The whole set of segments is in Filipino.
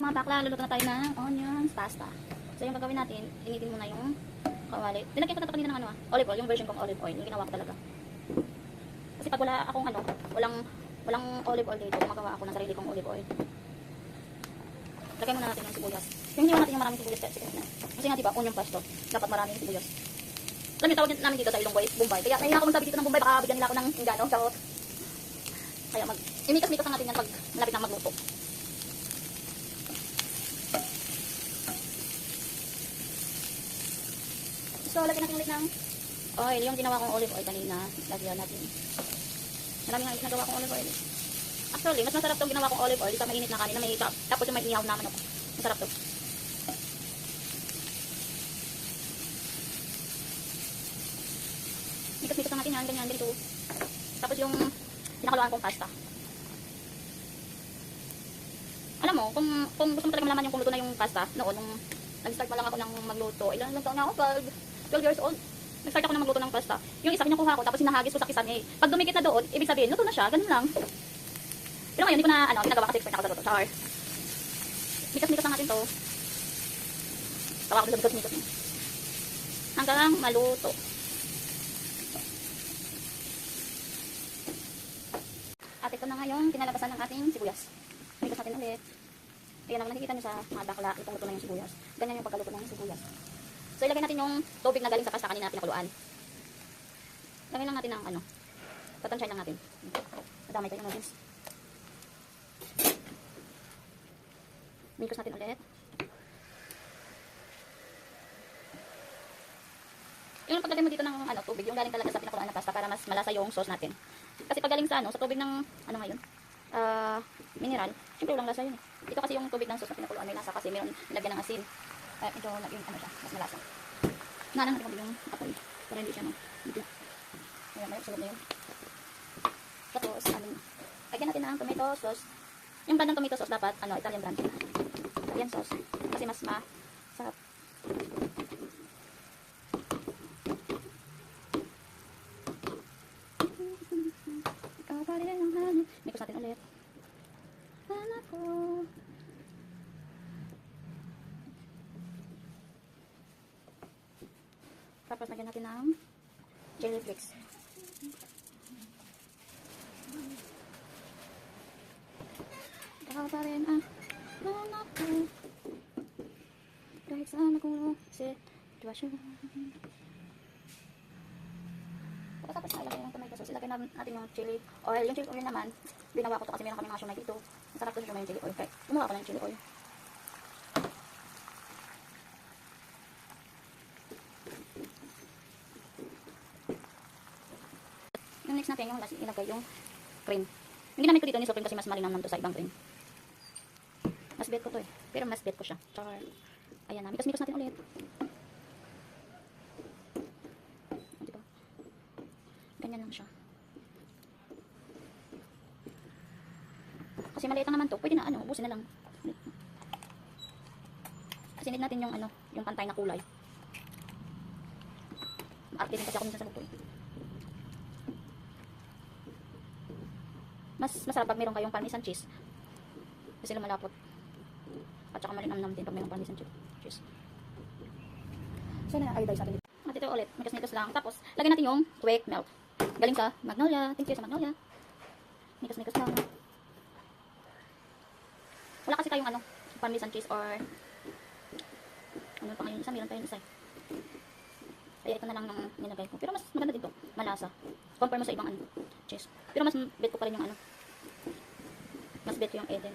mga bakla, luluto na tayo ng onions pasta. So yung gagawin natin, initin muna yung kawali. Nilagyan ko na ito kanina ng olive oil, yung version kong olive oil, yung ginawa ko talaga. Kasi pag wala akong walang olive oil dito, gumagawa ako ng sarili kong olive oil. Lagay muna natin yung sibuyas. Yung hindi natin yung maraming sibuyas kasi nga diba, onion pasto, dapat maraming sibuyas. Alam niyo, tawag namin dito sa Ilonggo, Bombay. Kaya nahiya ako magsabi dito ng Bombay, baka bigyan nila ako ng ingano. Kaya imikas-mikas lang natin yan pag malapit na magluto. So, lagyan natin ulit ng oil. Yung ginawa kong olive oil kanina, lagyan natin. Marami nga nagawa kong olive oil. Actually, mas masarap itong ginawa kong olive oil sa mainit na kanin na may tapos yung may ihaw naman ako. Masarap to. Mikas-mikas lang natin yan, ganyan, ganito. Tapos yung pinakaluan kong pasta. Alam mo, kung gusto mo talaga malaman yung kung luto na yung pasta, noon, nung nag-start pa lang ako ng magluto, ilan lang taon na ako, 12 years old. Nag-start ako ng magluto ng pasta. Yung isa kinukuha ko, tapos hinahagis ko sa kisan eh. Pag dumikit na doon, ibig sabihin, luto na siya, ganun lang. Pero ngayon, hindi ko na, ginagawa kasi expert ako sa luto. Char. Mikas-mikas lang natin to. Tawa ko sa mikas-mikas niya. Hanggang maluto. At ito na nga yung kinalabasan ng ating sibuyas. Mikas natin ulit. Ayan naman, nakikita nyo sa mga bakla, itong luto na yung sibuyas. Ganyan yung pagkaluto ng sibuyas. So, ilagay natin yung tubig na galing sa pasta kanina pinakuluan. Lagay lang natin ng tatansyahin lang natin. Madamay tayo ng noodles. Mikos natin ulit. Yung paglagay mo dito ng tubig, yung galing talaga sa pinakuluan na pasta para mas malasa yung sauce natin. Kasi pag galing sa sa tubig ng ngayon, mineral, syempre walang lasa yun eh. Ito kasi yung tubig ng sauce na pinakuluan may lasa kasi mayroon nilagyan ng asin. Ito naging siya, mas malasa. Nalang natin yung apoy para hindi siya dito. Ayan, may sulog na yun. Tapos, lagyan natin ng tomato sauce. Yung brand ng tomato sauce dapat, Italian brand. Italian sauce. Kasi mas masarap. Mikos natin ulit. Anak ko. Tapos lagyan natin ng chili flakes. Baka pa rin anak ko. Kahit saan ako sitwasyon. Tapos na ilagay yung tomato sauce. Ilagay natin yung chili oil. Yung chili oil naman, binawa ko to kasi meron kami mga siomay dito. Masarap to siomay yung chili oil. Kaya gumawa ko ng chili oil. Yung next natin, yung ilagay yung cream. Yung ginamit ko dito ni Supreme kasi mas malinaw naman to sa ibang cream. Mas bet ko to eh. Pero mas bet ko siya. Char. Ayan na. Mikas-mikas natin ulit. Diba? Ganyan lang siya. Kasi maliit lang naman to. Pwede na ubusin na lang. Kasi need natin yung pantay na kulay. Maarte din kasi ako minsan sa luto eh. Mas masarap pag meron kayong parmesan cheese. Kasi lumalapot. At saka malinamnam din pag mayroong parmesan cheese. So, na-iodize natin dito. At ito ulit, mikas-mikas lang. Tapos, lagyan natin yung quick melt. Galing sa Magnolia. Thank you sa Magnolia. Mikas-mikas lang. Wala kasi tayong parmesan cheese or ano pa ngayon isa, meron tayong isa. Kaya ito na lang nang nilagay ko. Pero mas maganda dito, malasa. Compare mo sa ibang cheese. Pero mas bet ko pa rin yung mas bet ko yung Eden.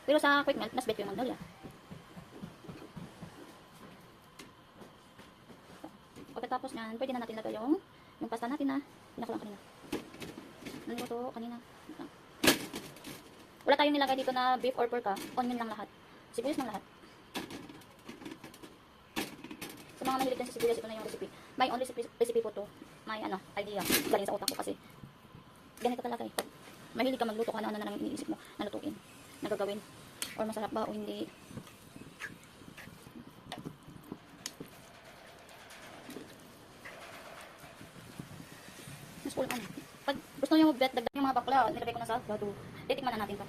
Pero sa quick melt, mas bet ko yung Magnolia. Pagkatapos nyan, pwede na natin lagay yung pasta natin na pinakulang kanina. Ano ito kanina? Wala tayong nilagay dito na beef or pork onion lang lahat. Sibuyas lang lahat. Sa mga mahilig din sa sibuyas, ito na yung recipe. May only recipe po to. May idea. Galing sa utak ko kasi ganito talaga eh. Mahilig ka magluto ka na lang iniisip mo na lutuin. Nagagawin. Or masarap ba o hindi. Mas cool pag gusto nyo dagdag yung mga bakla, nilagay ko na sa gado. Titikman na natin pa.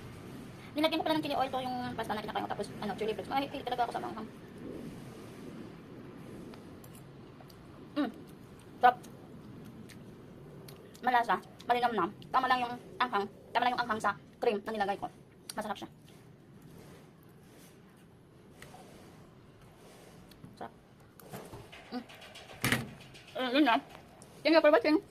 Nilagyan ko pala ng chili oil to yung pasta na kinakain ko. Tapos, ano, chili flakes. Mahilig talaga ako sa manghang. Sarap. Malasa. Malinamnam. Tama lang yung anghang. Tama lang yung anghang sa cream na nilagay ko. Masarap siya. Sarap. Yun na. Thank you for watching.